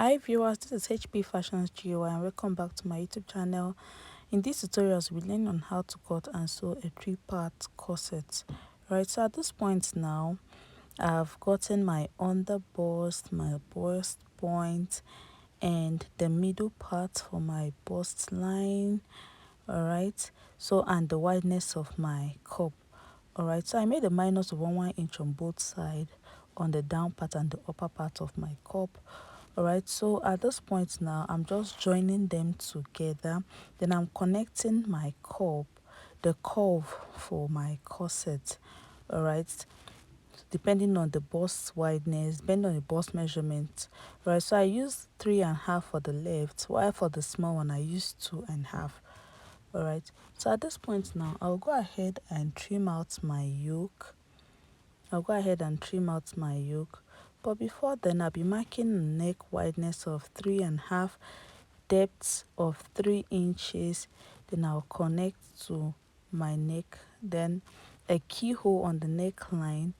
Hi viewers, this is HP Fashions GY and welcome back to my YouTube channel. In these tutorials, we learn on how to cut and sew a three-part corset. Right, so at this point now, I've gotten my underbust, my bust point, and the middle part for my bust line. Alright, so and the wideness of my cup. Alright, so I made a minus of 1 inch on both sides on the down part and the upper part of my cup. Alright, so at this point now I'm just joining them together, then I'm connecting my cup, the curve for my corset. Alright, depending on the bust wideness, depending on the bust measurement. Right, so I use 3.5 for the left, while for the small one I use 2.5. Alright, so at this point now I'll go ahead and trim out my yoke. But before then I'll be marking a neck wideness of 3.5, depth of 3 inches. Then I'll connect to my neck, then a keyhole on the neckline.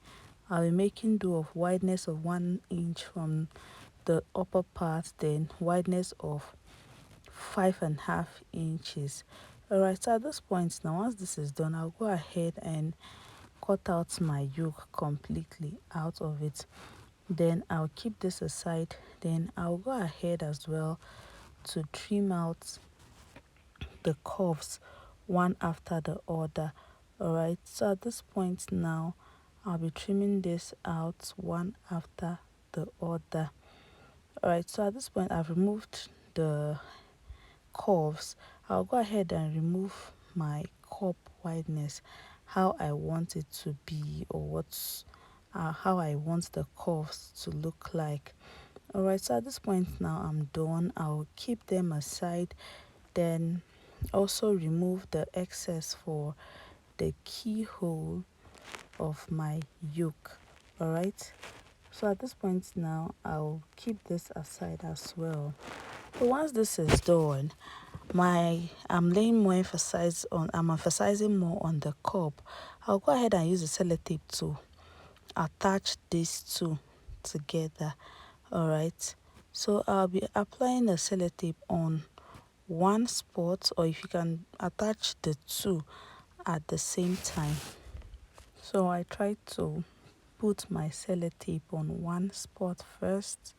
I'll be making do of wideness of 1 inch from the upper part, then wideness of 5.5 inches. Alright, so at this point now, once this is done, I'll go ahead and cut out my yoke completely out of it. Then I'll keep this aside. Then I'll go ahead as well to trim out the curves one after the other. Alright, so at this point now I'll be trimming this out one after the other. Alright, so at this point I've removed the curves. I'll go ahead and remove my cup wideness, how I want it to be, or how I want the curves to look like. Alright, so at this point now I'm done. I'll keep them aside, then also remove the excess for the keyhole of my yoke. Alright, so at this point now I'll keep this aside as well. So once this is done, I'm emphasizing more on the cup. I'll go ahead and use the sellotape to attach these two together. Alright, so I'll be applying a sellotape on one spot, or if you can attach the two at the same time. So I try to put my sellotape on one spot first,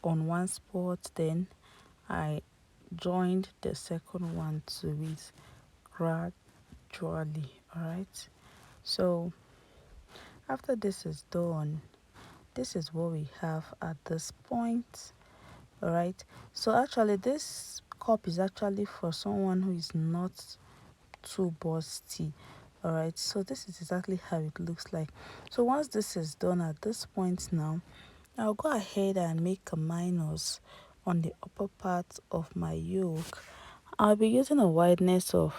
then I joined the second one to it gradually. Alright, so after this is done, this is what we have at this point. Alright, so actually this cup is actually for someone who is not too busty. Alright, so this is exactly how it looks like. So once this is done, at this point now I'll go ahead and make a minus on the upper part of my yoke. I'll be using a wideness of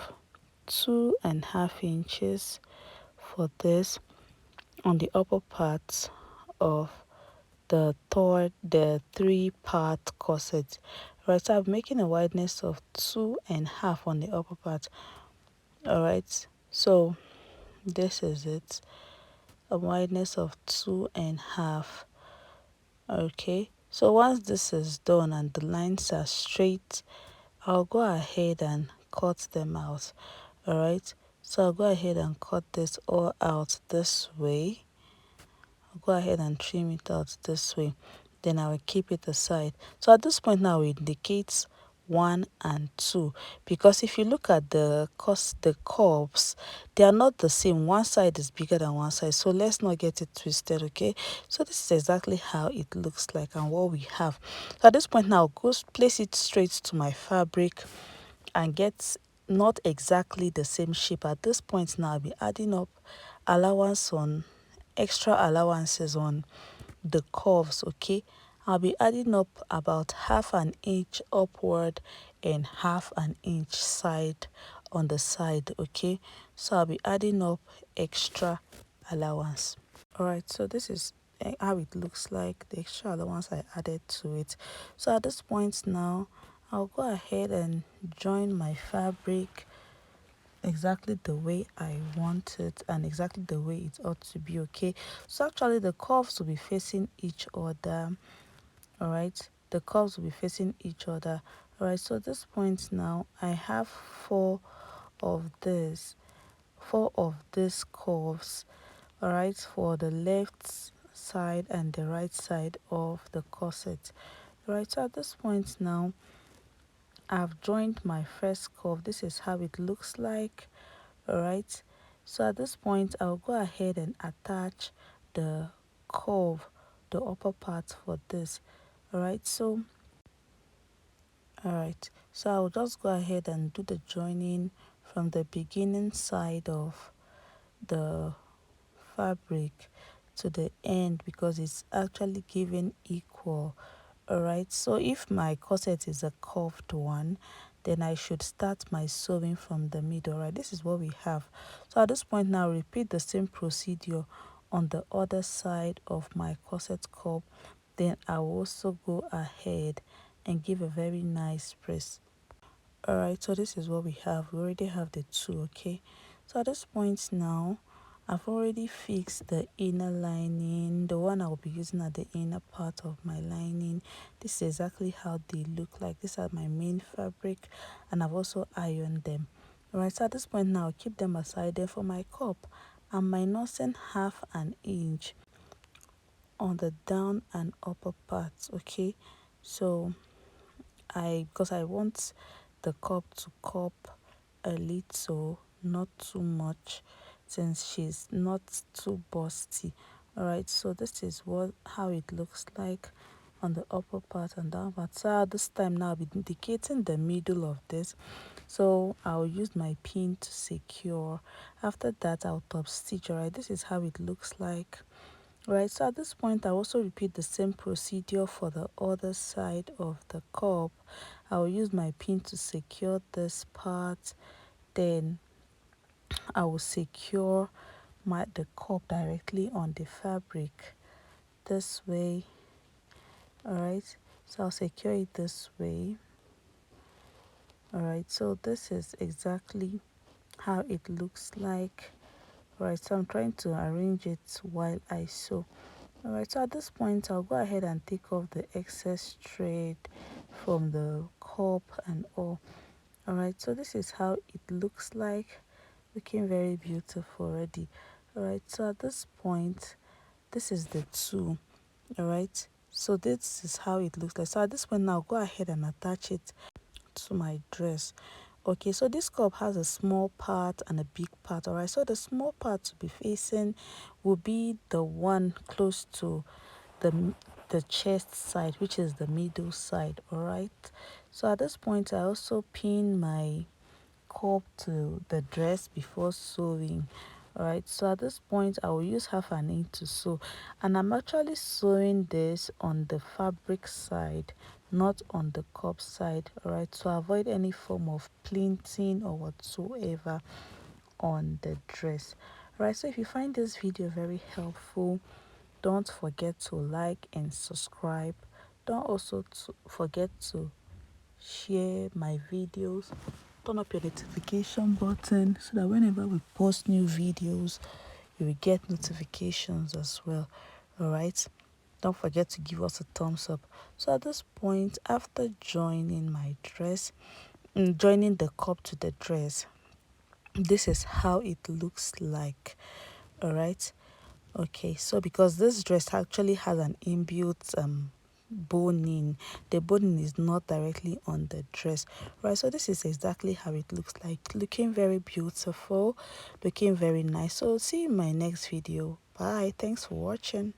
2.5 inches for this on the upper part of the three-part corset. Right, so I'm making a wideness of 2.5 on the upper part. Alright, so this is it, a wideness of 2.5. Okay, so once this is done and the lines are straight, I'll go ahead and cut them out. Alright, so I'll go ahead and cut this all out this way. I'll go ahead and trim it out this way, then I will keep it aside. So at this point now we indicate 1 and 2, because if you look at the curves, they are not the same. One side is bigger than one side, so let's not get it twisted. Okay, so this is exactly how it looks like and what we have. So at this point now I'll go place it straight to my fabric and get not exactly the same shape. At this point now I'll be adding up extra allowances on the curves. Okay, I'll be adding up about half an inch upward and half an inch side on the side. Okay, so I'll be adding up extra allowance. Alright, so this is how it looks like, the extra allowance I added to it. So at this point now I'll go ahead and join my fabric exactly the way I want it and exactly the way it ought to be. Okay, so actually the curves will be facing each other. Alright, the curves will be facing each other. All right, so at this point now I have of this four of these curves, all right, for the left side and the right side of the corset. All right, so at this point now I've joined my first curve. This is how it looks like. All right, so at this point I'll go ahead and attach the curve, the upper part for this. All right, so I'll just go ahead and do the joining from the beginning side of the fabric to the end, because it's actually giving equal. All right, so if my corset is a curved one, then I should start my sewing from the middle. Right, this is what we have. So at this point now, repeat the same procedure on the other side of my corset curve. Then I will also go ahead and give a very nice press. All right, so this is what we have. We already have the two. Okay, so at this point now I've already fixed the inner lining, the one I'll be using at the inner part of my lining. This is exactly how they look like. These are my main fabric, and I've also ironed them. All right, so at this point now I'll keep them aside. There for my cup, I'm minusing 1/2 inch on the down and upper parts. Okay, so because I want the cup to cup a little, not too much, since she's not too busty. All right, so this is how it looks like on the upper part and down part. So this time now I'll be indicating the middle of this, so I'll use my pin to secure. After that I'll top stitch. All right, this is how it looks like. Right, so at this point I also repeat the same procedure for the other side of the cup. I will use my pin to secure this part, then I will secure the cup directly on the fabric this way. All right, so I'll secure it this way. All right, so this is exactly how it looks like. All right, so I'm trying to arrange it while I sew. All right, so at this point I'll go ahead and take off the excess thread from the cup and all. All right, so this is how it looks like, looking very beautiful already. All right, so at this point, this is the two. All right, so this is how it looks like. So at this point now, I'll go ahead and attach it to my dress. Okay, so this cup has a small part and a big part. All right, so the small part to be facing will be the one close to the chest side, which is the middle side. All right, so at this point I also pin my cup to the dress before sewing. All right, so at this point I will use 1/2 inch to sew, and I'm actually sewing this on the fabric side, not on the cup side. All right, to avoid any form of plinting or whatsoever on the dress. All right, so if you find this video very helpful, don't forget to like and subscribe. Don't also forget to share my videos. Turn up your notification button so that whenever we post new videos, you will get notifications as well. All right, don't forget to give us a thumbs up. So at this point, after joining my dress, joining the cup to the dress, this is how it looks like. All right, okay, so because this dress actually has an inbuilt boning, the boning is not directly on the dress. Right, so this is exactly how it looks like, looking very beautiful, looking very nice. So see you in my next video. Bye, thanks for watching.